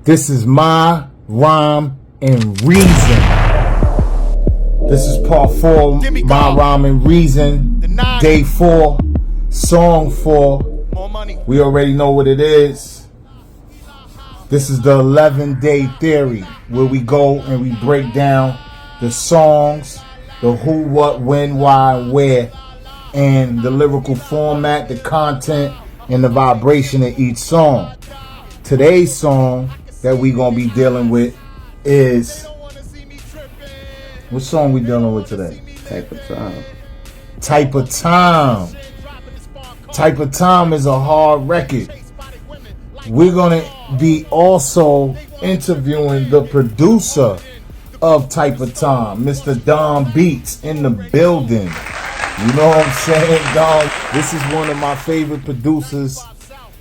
This is my rhyme and reason. This is part 4, my rhyme and reason. Day 4, song 4. We already know what it is. This is the 11-day theory, where we go and we break down the songs, the who, what, when, why, where, and the lyrical format, the content, and the vibration of each song. Today's song that we gonna be dealing with is, what song we dealing with today? Type of Time. Type of Time. Type of Time is a hard record. We're gonna be also interviewing the producer of Type of Time, Mr. Don Beats, in the building. You know what I'm saying, Don? This is one of my favorite producers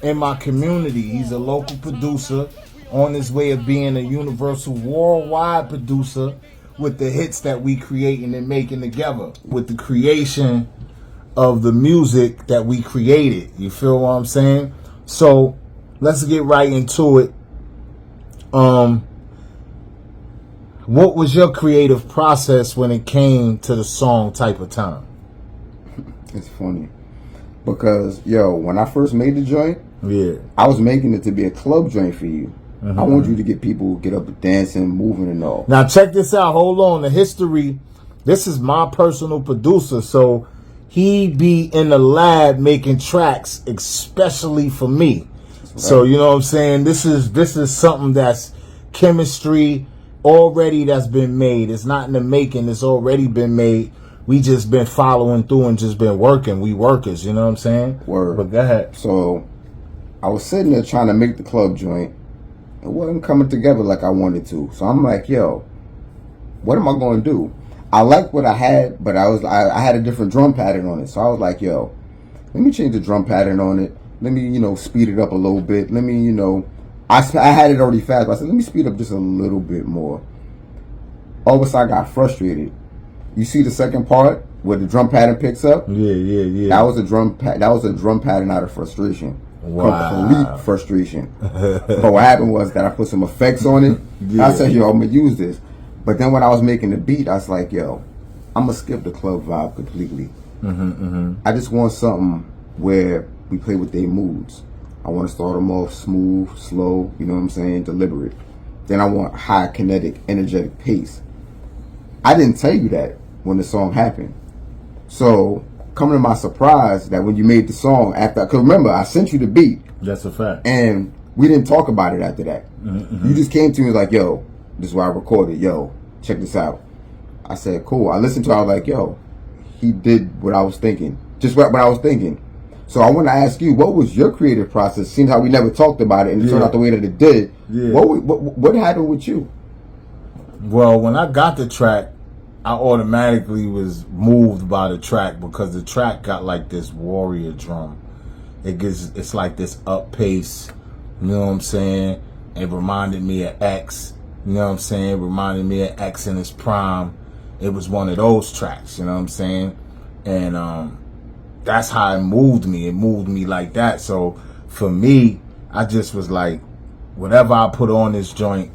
in my community. He's a local producer on his way of being a universal worldwide producer with the hits that we creating and making together, with the creation of the music that we created. You feel what I'm saying? So let's get right into it. What was your creative process when it came to the song Type of Time? It's funny because, when I first made the joint, Yeah, I was making it to be a club joint for you. I want you to get people get up and dancing, moving and all. Now check this out. Hold on. The history. This is my personal producer, so he be in the lab making tracks, especially for me. Right. So you know what I'm saying. This is something that's chemistry already that's been made. It's not in the making. It's already been made. We just been following through and just been working. We workers. You know what I'm saying. Word. But go ahead. So I was sitting there trying to make the club joint. It wasn't coming together like I wanted to. So I'm like, what am I going to do? I liked what I had, but I had a different drum pattern on it. So I was like, let me change the drum pattern on it. Let me, speed it up a little bit. Let me, I had it already fast, but I said, let me speed up just a little bit more. All of a sudden I got frustrated. You see the second part where the drum pattern picks up? Yeah. That was a drum pattern out of frustration. Wow. Complete frustration. But what happened was that I put some effects on it. Yeah. I said, I'm gonna use this. But then when I was making the beat, I was like, I'm gonna skip the club vibe completely. I just want something where we play with their moods. I want to start them off smooth, slow, you know what I'm saying, deliberate. Then I want high kinetic, energetic pace. I didn't tell you that when the song happened. So coming to my surprise that when you made the song because remember, I sent you the beat. That's a fact. And we didn't talk about it after that. You just came to me like, this is why I recorded. Check this out. I said, cool. I listened to it. I was like, he did what I was thinking. Just what I was thinking. So I want to ask you, what was your creative process? Seems how we never talked about it and it turned out the way that it did. Yeah. What happened with you? Well, when I got the track, I automatically was moved by the track because the track got like this warrior drum. It's like this up pace, you know what I'm saying? It reminded me of X, you know what I'm saying? It reminded me of X in his prime. It was one of those tracks, you know what I'm saying? And that's how it moved me. It moved me like that. So for me, I just was like, whatever I put on this joint,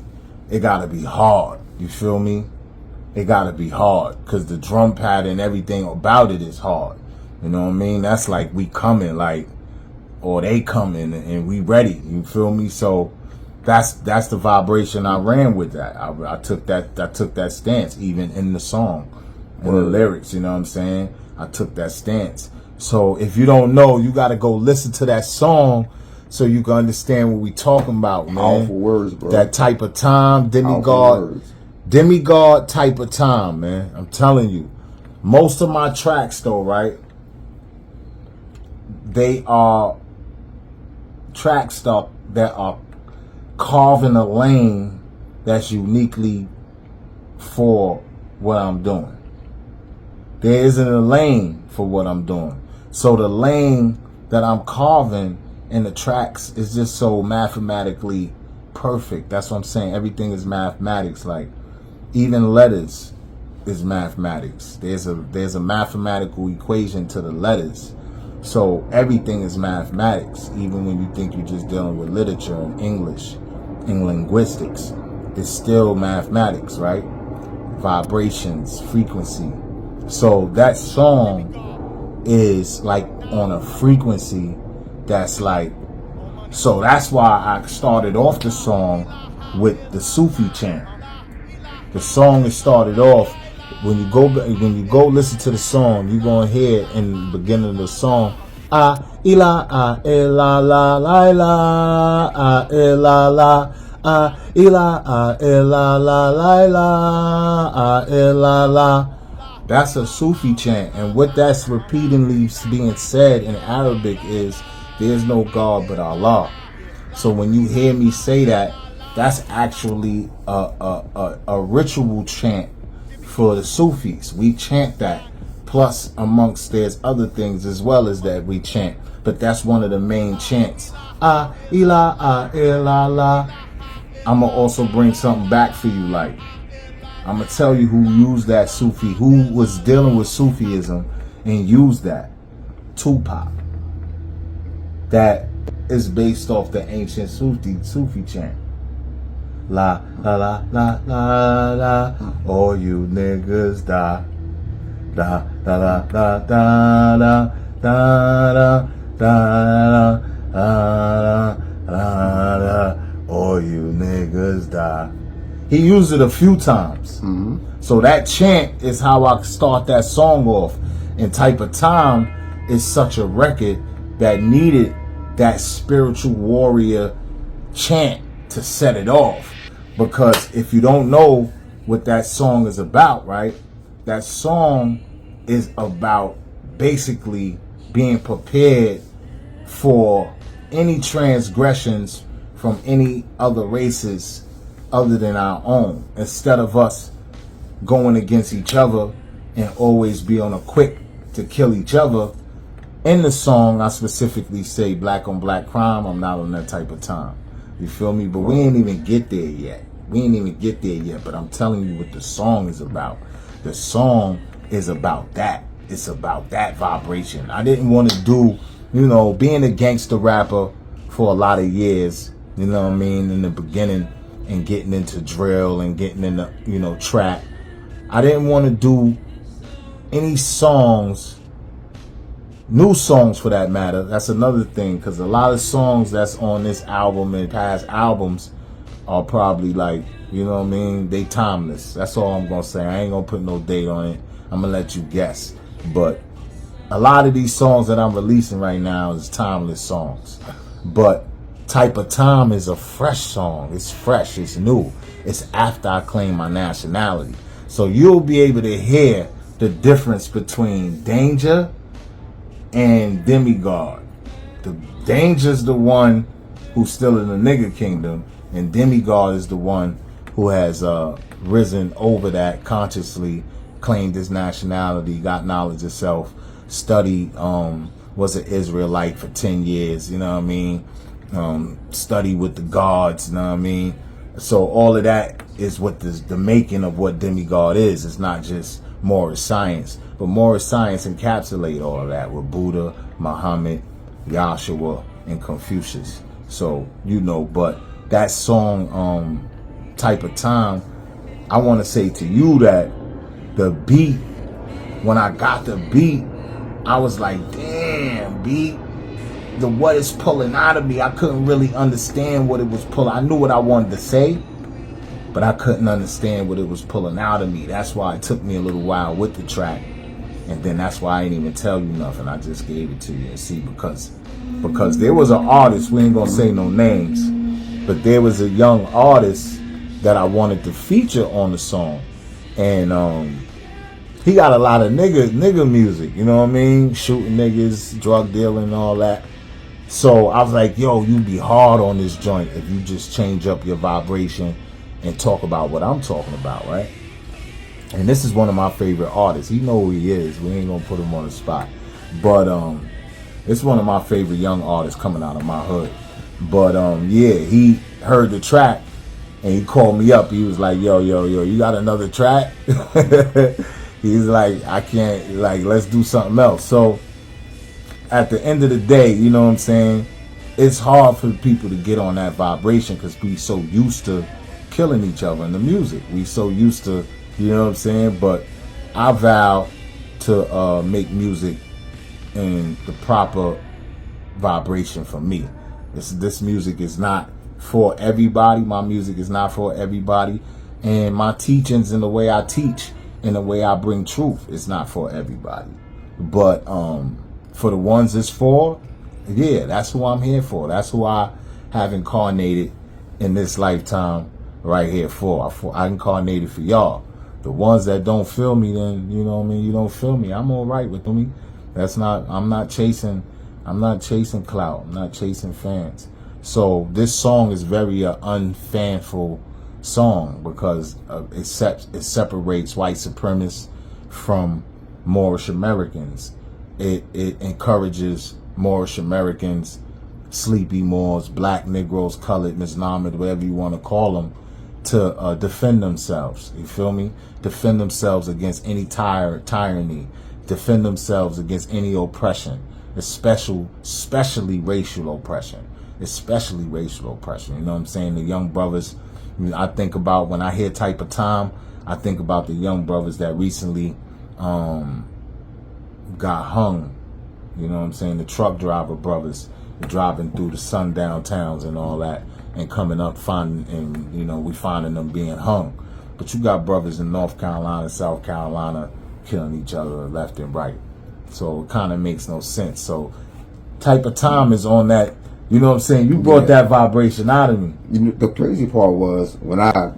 it gotta be hard. You feel me? It gotta be hard because the drum pattern, everything about it is hard. You know what I mean? That's like we coming, or they coming and we ready. You feel me? So that's the vibration I ran with that. I took that stance even in the song, in the lyrics. You know what I'm saying? I took that stance. So if you don't know, you gotta go listen to that song so you can understand what we talking about, man. Powerful words, bro. That Type of Time, Demigod Type of Time, man. I'm telling you. Most of my tracks though, right? They are tracks that are carving a lane that's uniquely for what I'm doing. There isn't a lane for what I'm doing. So the lane that I'm carving in the tracks is just so mathematically perfect. That's what I'm saying. Everything is mathematics. Like even letters is mathematics. There's a mathematical equation to the letters. So everything is mathematics, even when you think you're just dealing with literature and English. in linguistics. It's still mathematics, right? Vibrations, frequency. So that song is like on a frequency that's like, so that's why I started off the song with the Sufi chant. The song is started off, when you go listen to the song, you're gonna hear in the beginning of the song, ah ila ah ila la la la ah ila la ah ila ah ila la la la ah ila la. That's a Sufi chant, and what that's repeatedly being said in Arabic is, there's no God but Allah. So when you hear me say that, that's actually a ritual chant for the Sufis. We chant that. Plus, amongst there's other things as well as that we chant. But that's one of the main chants. Ah, ila, la. I'm going to also bring something back for you. Like, I'm going to tell you who used that Sufi, who was dealing with Sufism and used that. Tupac. That is based off the ancient Sufi chant. La, la, la, la, la, la, all you niggas die. Da, da, da, da, da, da, da, da, da, da, da, all you niggas die. He used it a few times. Mm-hmm. So that chant is how I start that song off. And Type of Time is such a record that needed that spiritual warrior chant to set it off. Because if you don't know what that song is about, right? That song is about basically being prepared for any transgressions from any other races other than our own. Instead of us going against each other and always be on a quick to kill each other. In the song, I specifically say black on black crime. I'm not on that type of time. You feel me? But we ain't even get there yet. But I'm telling you what the song is about. The song is about that. It's about that vibration. I didn't want to do, being a gangster rapper for a lot of years, in the beginning, and getting into drill and getting into, trap. I didn't want to do any songs, new songs for that matter. That's another thing, because a lot of songs that's on this album and past albums are probably like, they timeless. That's all I'm going to say. I ain't going to put no date on it. I'm going to let you guess. But a lot of these songs that I'm releasing right now is timeless songs. But Type of Time is a fresh song. It's fresh. It's new. It's after I claim my nationality. So you'll be able to hear the difference between Danger and Demigod. The Danger's the one who's still in the nigga kingdom, and Demigod is the one who has risen over that consciously, claimed his nationality, got knowledge of self, studied, was an Israelite for 10 years, study with the gods, So all of that is what the making of what Demigod is. It's not just Moorish science, but Moorish science encapsulate all of that with Buddha, Muhammad, Yahshua, and Confucius. So, but that song, Type of Time, I want to say to you that the beat, when I got the beat, I was like, damn, beat. What it's pulling out of me, I couldn't really understand what it was pulling. I knew what I wanted to say, but I couldn't understand what it was pulling out of me. That's why it took me a little while with the track. And then that's why I didn't even tell you nothing. I just gave it to you. And see, because there was an artist, we ain't gonna say no names, but there was a young artist that I wanted to feature on the song. And he got a lot of nigga music, shooting niggas, drug dealing and all that. So I was like, yo, you be hard on this joint if you just change up your vibration and talk about what I'm talking about, right? And this is one of my favorite artists. He know who he is. We ain't gonna put him on the spot. But it's one of my favorite young artists coming out of my hood. But he heard the track and he called me up. He was like, yo, you got another track? He's like, I can't, let's do something else. So at the end of the day, it's hard for people to get on that vibration because we so used to killing each other in the music. We so used to, you know what I'm saying? But I vow to make music in the proper vibration for me. This music is not for everybody. My music is not for everybody. And my teachings and the way I teach and the way I bring truth is not for everybody. But for the ones it's for, yeah, that's who I'm here for. That's who I have incarnated in this lifetime right here for. I incarnated for y'all. The ones that don't feel me, then you know what I mean, you don't feel me. I'm all right with me. I'm not chasing clout. I'm not chasing fans. So this song is very unfanful song because it separates white supremacists from Moorish Americans. It encourages Moorish Americans, sleepy Moors, black Negroes, colored, Misnamed, whatever you want to call them, to defend themselves. You feel me? Defend themselves against any tyranny. Defend themselves against any oppression, especially racial oppression. Especially racial oppression. You know what I'm saying? The young brothers, I think about, when I hear Type of Time, I think about the young brothers that recently got hung. You know what I'm saying? The truck driver brothers driving through the sundown towns and all that, and coming up we finding them being hung. But you got brothers in North Carolina, South Carolina killing each other left and right. So it kind of makes no sense. So Type of Time is on that. You know what I'm saying? You brought that vibration out of me. You know, the crazy part was when like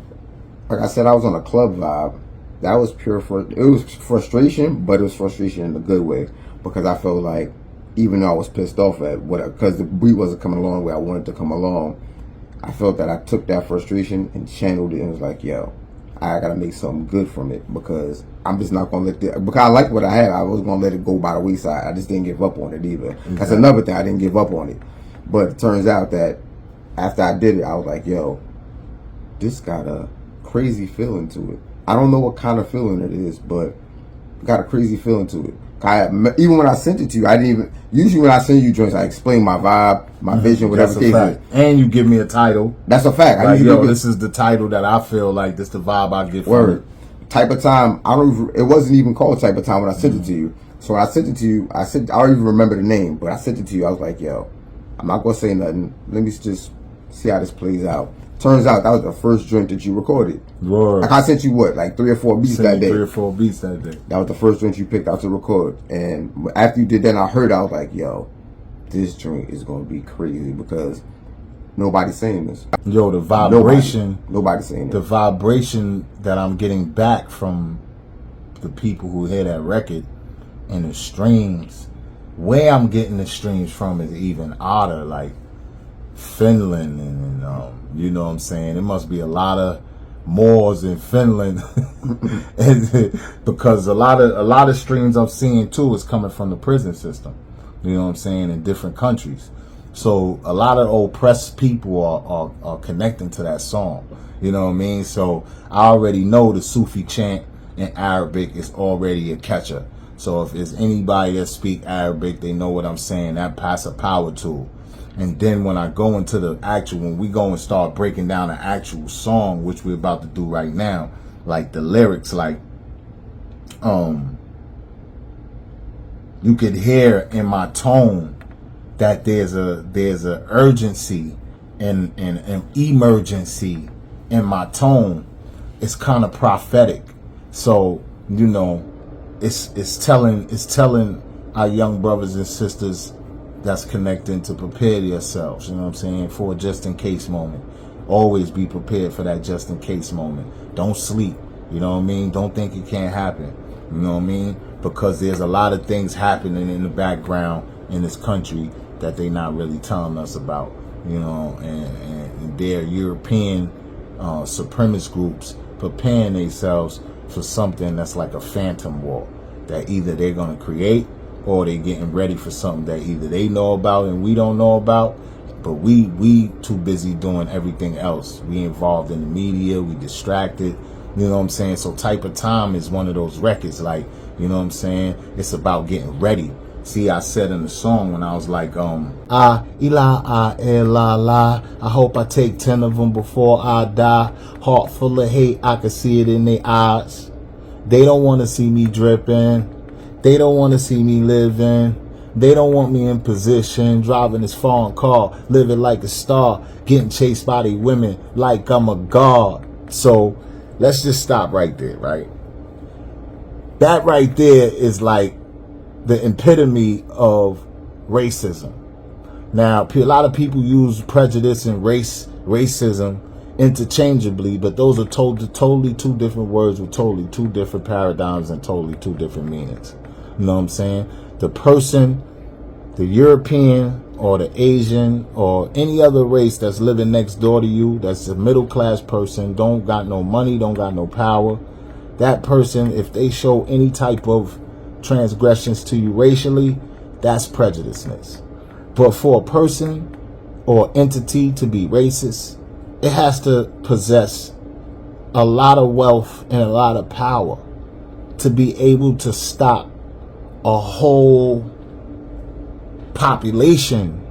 I said, I was on a club vibe. That was it was frustration, but it was frustration in a good way, because I felt like, even though I was pissed off at because the beat wasn't coming along where I wanted to come along, I felt that I took that frustration and channeled it and was like, yo, I gotta make something good from it, because I'm just not gonna because I like what I had. I was gonna let it go by the wayside. I just didn't give up on it either. Exactly. That's another thing. I didn't give up on it. But it turns out that after I did it, I was like, yo, this got a crazy feeling to it. I don't know what kind of feeling it is, but it got a crazy feeling to it. Even when I sent it to you, I didn't even, usually when I send you joints, I explain my vibe, my vision, whatever case is. And you give me a title. That's a fact. Like, yo, this is the title that I feel like, this the vibe I get from it. Type of Time, it wasn't even called Type of Time when I sent it to you. So when I sent it to you, I don't even remember the name, but I sent it to you, I was like, yo, I'm not going to say nothing. Let me just see how this plays out. Turns out that was the first joint that you recorded. Word. Like I sent you 3 or 4 beats that day. 3 or 4 beats that day. That was the first joint you picked out to record. And after you did that, I heard, I was like, yo, this joint is going to be crazy, because nobody's saying this. Yo, the vibration. Nobody's saying the vibration that I'm getting back from the people who hear that record and the streams. Where I'm getting the streams from is even odder, like Finland and you know what I'm saying? It must be a lot of Moors in Finland because a lot of streams I'm seeing too is coming from the prison system. You know what I'm saying? In different countries. So a lot of oppressed people are connecting to that song. You know what I mean? So I already know the Sufi chant in Arabic is already a catcher. So if there's anybody that speak Arabic, they know what I'm saying. That pass a power tool. And then when I go into when we go and start breaking down the actual song, which we're about to do right now, like the lyrics, like you could hear in my tone that there's a urgency and an emergency in my tone. It's kind of prophetic. So, you know, it's telling our young brothers and sisters that's connecting to prepare yourselves, you know what I'm saying, for a just in case moment. Always be prepared for that just in case moment. Don't sleep, you know what I mean? Don't think it can't happen, you know what I mean? Because there's a lot of things happening in the background in this country that they not really telling us about, you know, and they're European supremacist groups preparing themselves for something that's like a phantom war that either they're going to create or they're getting ready for something that either they know about and we don't know about, but we too busy doing everything else. We involved in the media, we distracted, you know what I'm saying? So Type of Time is one of those records, like, you know what I'm saying? It's about getting ready. See, I said in the song when I was like, I hope I take 10 of them before I die. Heart full of hate, I can see it in their eyes. They don't want to see me dripping. They don't want to see me living. They don't want me in position, driving this foreign car, living like a star, getting chased by these women like I'm a god. So let's just stop right there, right? That right there is like the epitome of racism. Now, a lot of people use prejudice and racism interchangeably, but those are totally two different words with totally two different paradigms and totally two different meanings. You know what I'm saying? The person, the European or the Asian or any other race that's living next door to you, that's a middle class person, don't got no money, don't got no power, that person, if they show any type of transgressions to you racially, that's prejudiceness. But for a person or entity to be racist, it has to possess a lot of wealth and a lot of power to be able to stop a whole population,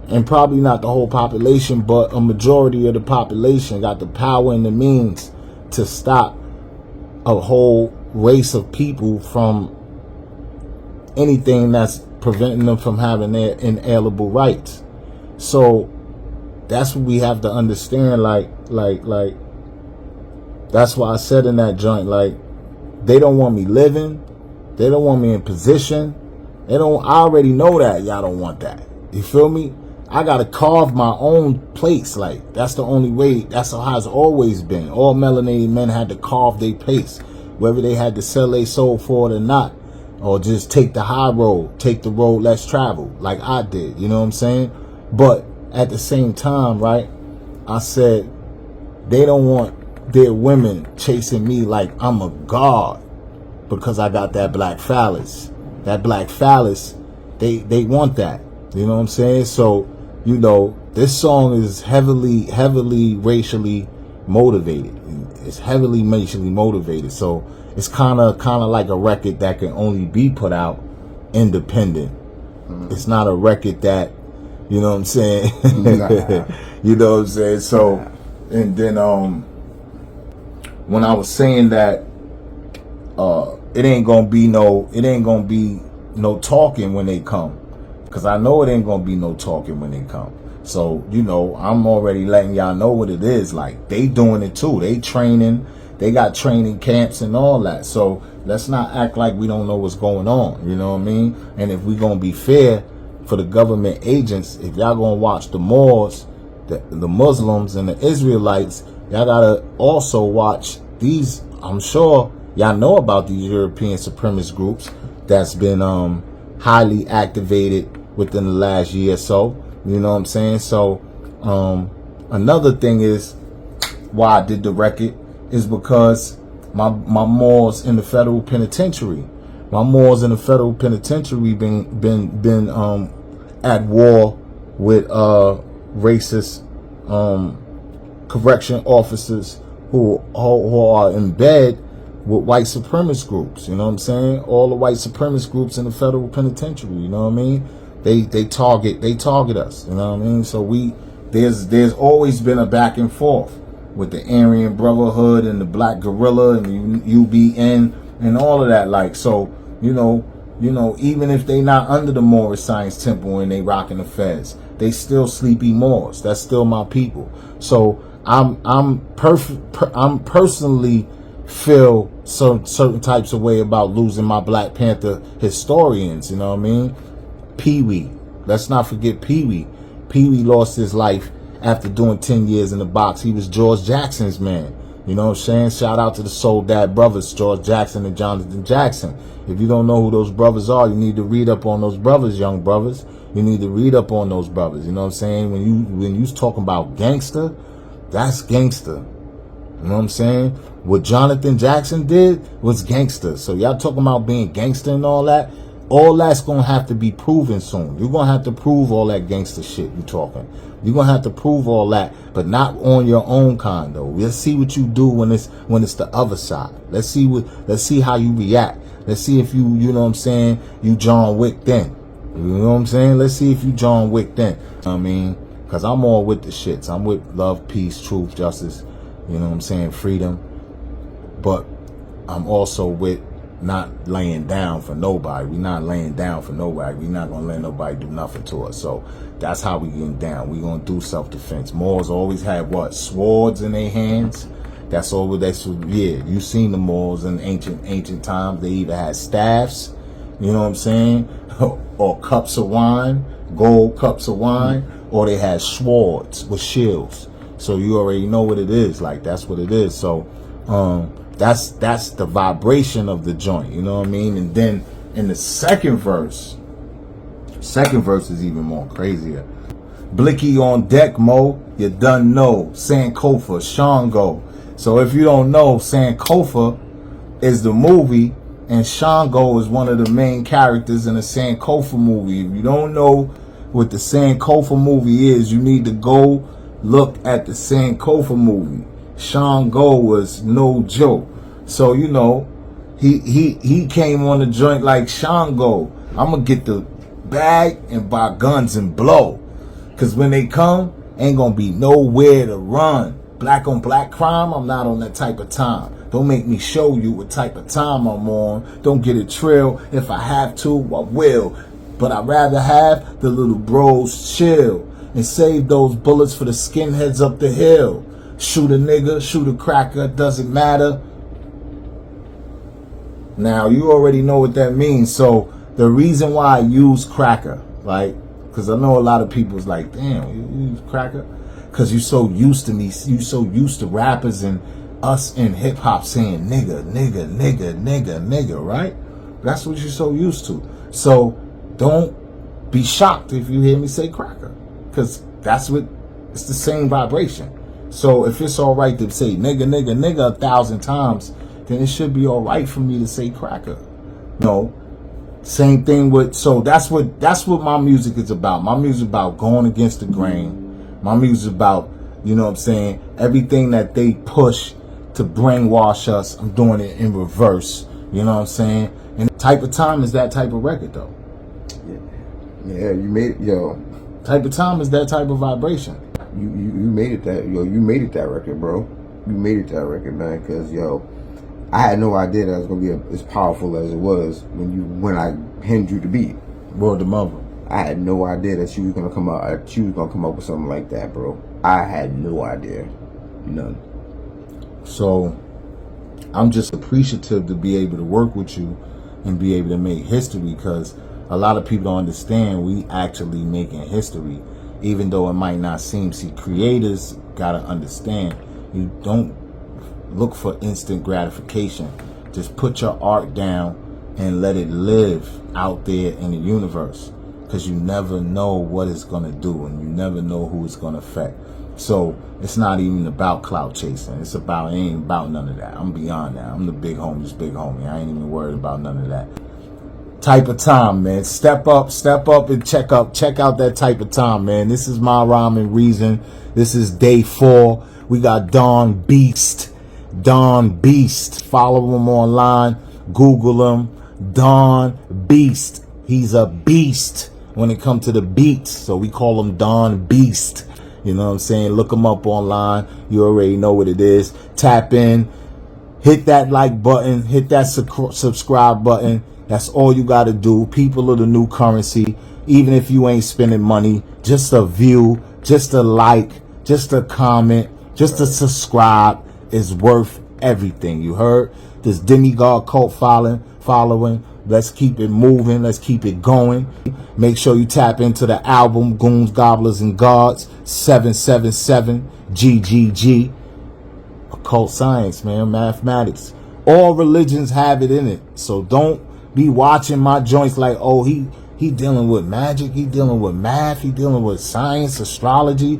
and probably not the whole population, but a majority of the population got the power and the means to stop a whole race of people from anything that's preventing them from having their inalienable rights. So that's what we have to understand. Like that's why I said in that joint, like, they don't want me living, they don't want me in position, I already know that y'all don't want that. You feel me? I gotta carve my own place. Like, that's the only way. That's how it's always been. All melanated men had to carve their place, whether they had to sell their soul for it or not, or just take the high road, take the road less traveled, like I did. You know what I'm saying? But at the same time, right, I said they don't want their women chasing me like I'm a god because I got that black phallus. That black phallus, they want that. You know what I'm saying? So, you know, this song is heavily racially motivated. It's heavily racially motivated. So it's kind of like a record that can only be put out independent. It's not a record that, you know what I'm saying? Nah. You know what I'm saying? So, and then when I was saying that it ain't gonna be no talking when they come, because I know it ain't gonna be no talking when they come. So, you know, I'm already letting y'all know what it is. Like, they doing it too. They training. They got training camps and all that. So let's not act like we don't know what's going on. You know what I mean? And if we gonna be fair for the government agents, if y'all gonna watch the Moors, the Muslims and the Israelites, y'all gotta also watch these. I'm sure y'all know about these European supremacist groups that's been highly activated within the last year or so. You know what I'm saying? So another thing is why I did the record is because my Moors in the federal penitentiary. My Moors in the federal penitentiary been at war with racist correction officers who are in bed with white supremacist groups. You know what I'm saying? All the white supremacist groups in the federal penitentiary. You know what I mean? They target us. You know what I mean? So there's always been a back and forth with the Aryan Brotherhood and the Black Guerrilla and the UBN and all of that. Like, so, you know, even if they not under the Moorish Science Temple and they rocking the feds, they still sleepy Moors. That's still my people. So I'm personally feel certain types of way about losing my Black Panther historians. You know what I mean? Pee-wee. Let's not forget Pee-wee. Pee-wee lost his life after doing 10 years in the box. He was George Jackson's man. You know what I'm saying? Shout out to the Soul Dad brothers, George Jackson and Jonathan Jackson. If you don't know who those brothers are, you need to read up on those brothers, young brothers. You need to read up on those brothers. You know what I'm saying? When you talking about gangster, that's gangster. You know what I'm saying? What Jonathan Jackson did was gangster. So y'all talking about being gangster and all that's going to have to be proven soon. You're going to have to prove all that gangster shit you talking. You're going to have to prove all that, but not on your own kind, though. Let's see what you do when it's the other side. Let's see how you react. Let's see if you know what I'm saying, you John Wick then. You know what I'm saying? Let's see if you John Wick then. I mean, because I'm all with the shits. I'm with love, peace, truth, justice, you know what I'm saying, freedom. But I'm also with not laying down for nobody. We're not laying down for nobody. We're not going to let nobody do nothing to us. So that's how we getting down. We're going to do self-defense. Moors always had what? Swords in their hands. That's all. Yeah, you seen the Moors in ancient times. They either had staffs, you know what I'm saying, or cups of wine, gold cups of wine, or they had swords with shields. So you already know what it is. Like, that's what it is. So that's the vibration of the joint, you know what I mean? And then in the second verse is even more crazier. Blicky on deck, Mo, you done know. Sankofa, Shango. So if you don't know, Sankofa is the movie, and Shango is one of the main characters in the Sankofa movie. If you don't know what the Sankofa movie is, you need to go look at the Sankofa movie. Shango was no joke. So, you know, he came on the joint like Shango. I'm going to get the bag and buy guns and blow. Because when they come, ain't going to be nowhere to run. Black on black crime, I'm not on that type of time. Don't make me show you what type of time I'm on. Don't get it trill. If I have to, I will. But I'd rather have the little bros chill and save those bullets for the skinheads up the hill. Shoot a nigga, shoot a cracker, doesn't matter. Now, you already know what that means. So, the reason why I use cracker, like, because I know a lot of people's like, damn, you use cracker? Because you so used to me, you so used to rappers and us in hip-hop saying nigga, nigga, nigga, nigga, nigga, right? That's what you're so used to. So, don't be shocked if you hear me say cracker. Because that's what, it's the same vibration. So, if it's all right to say nigga, nigga, nigga 1,000 times, then it should be all right for me to say cracker. No. Same thing with, so that's what my music is about. My music is about going against the grain. My music is about, you know what I'm saying, everything that they push to brainwash us, I'm doing it in reverse. You know what I'm saying? And Type of Time is that type of record, though. Yeah, you made it, yo. Type of Time is that type of vibration. You made it that, yo, you made it that record, bro. You made it that record, man, because, yo, I had no idea that it was going to be as powerful as it was when I handed you the beat. Word to mother. I had no idea that you was gonna come up with something like that, bro. I had no idea. None. So I'm just appreciative to be able to work with you and be able to make history, because a lot of people don't understand we actually making history, even though it might not seem. See, creators gotta understand, you don't look for instant gratification. Just put your art down and let it live out there in the universe. Because you never know what it's going to do, and you never know who it's going to affect. So it's not even about clout chasing. It ain't about none of that. I'm beyond that. I'm the big homie's big homie. I ain't even worried about none of that. Type of Time, man. Step up and check out that Type of Time, man. This is my rhyme and reason. This is day 4. We got Don Beast. Follow him online. Google him. Don Beast. He's a beast when it comes to the beats, so we call him Don Beast. You know what I'm saying? Look him up online. You already know what it is. Tap in, hit that like button, hit that subscribe button. That's all you got to do. People are the new currency. Even if you ain't spending money, just a view, just a like, just a comment, just a subscribe is worth everything. You heard? This demigod cult following. Let's keep it moving. Let's keep it going. Make sure you tap into the album Goons, Goblins, and Gods 777 GGG. Occult science, man. Mathematics. All religions have it in it. So don't be watching my joints like, oh, he dealing with magic. He dealing with math. He dealing with science, astrology.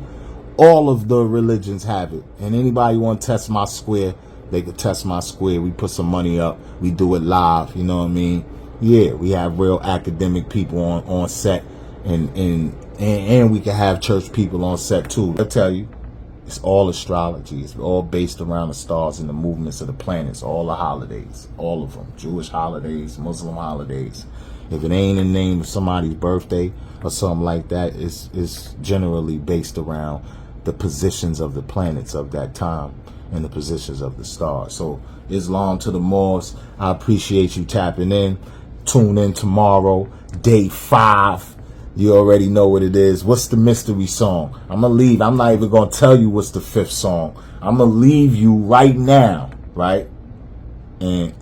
All of the religions have it. And anybody want to test my square, they could test my square. We put some money up. We do it live. You know what I mean? Yeah, we have real academic people on set, and we can have church people on set too. I'll tell you, It's all astrology. It's all based around the stars and the movements of the planets. All the holidays, all of them. Jewish holidays, Muslim holidays. If it ain't in the name of somebody's birthday or something like that, it's generally based around the positions of the planets of that time and the positions of the stars. So Islam to the Moors. I appreciate you tapping in. Tune in tomorrow, day 5. You already know what it is. What's the mystery song? I'm going to leave. I'm not even going to tell you what's the 5th song. I'm going to leave you right now, right? And,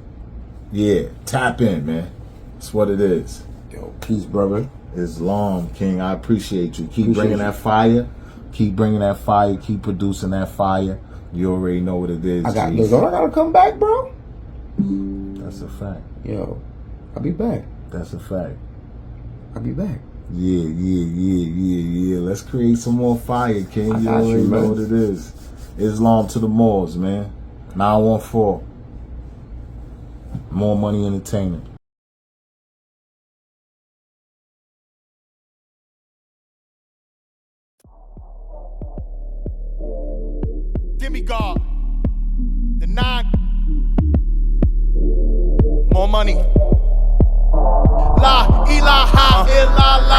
yeah, tap in, man. That's what it is. Yo, peace, brother. Islam, King. I appreciate you. Keep bringing that fire. Keep bringing that fire. Keep producing that fire. You already know what it is. I got to come back, bro. That's a fact. Yo, I'll be back. That's a fact. I'll be back. Yeah. Let's create some more fire, King. You already know what it is. Islam to the Moors, man. 914. More Money Entertainment. Demigod. The 9. More money. La ilaha illallah.